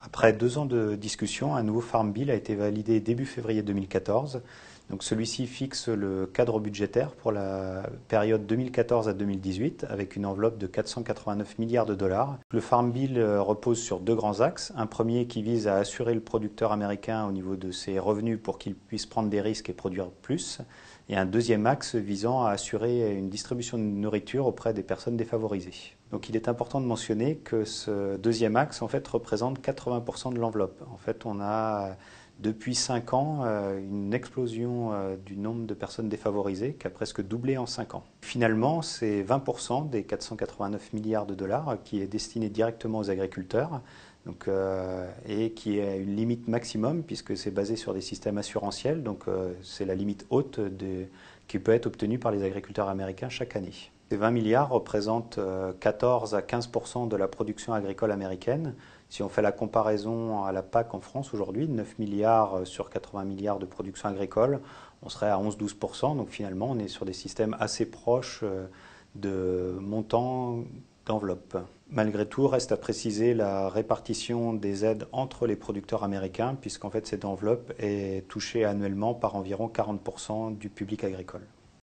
Après 2 ans de discussion, un nouveau Farm Bill a été validé début février 2014. Donc celui-ci fixe le cadre budgétaire pour la période 2014 à 2018 avec une enveloppe de 489 milliards de dollars. Le Farm Bill repose sur 2 grands axes. Un premier qui vise à assurer le producteur américain au niveau de ses revenus pour qu'il puisse prendre des risques et produire plus. Et un deuxième axe visant à assurer une distribution de nourriture auprès des personnes défavorisées. Donc il est important de mentionner que ce deuxième axe en fait représente 80% de l'enveloppe. En fait, on a depuis 5 ans une explosion du nombre de personnes défavorisées qui a presque doublé en 5 ans. Finalement, c'est 20% des 489 milliards de dollars qui est destiné directement aux agriculteurs. Donc, et qui est une limite maximum puisque c'est basé sur des systèmes assurantiels. Donc c'est la limite haute qui peut être obtenue par les agriculteurs américains chaque année. Ces 20 milliards représentent 14 à 15% de la production agricole américaine. Si on fait la comparaison à la PAC en France aujourd'hui, 9 milliards sur 80 milliards de production agricole, on serait à 11-12%. Donc finalement, on est sur des systèmes assez proches de montants d'enveloppe. Malgré tout, reste à préciser la répartition des aides entre les producteurs américains, puisqu'en fait cette enveloppe est touchée annuellement par environ 40% du public agricole.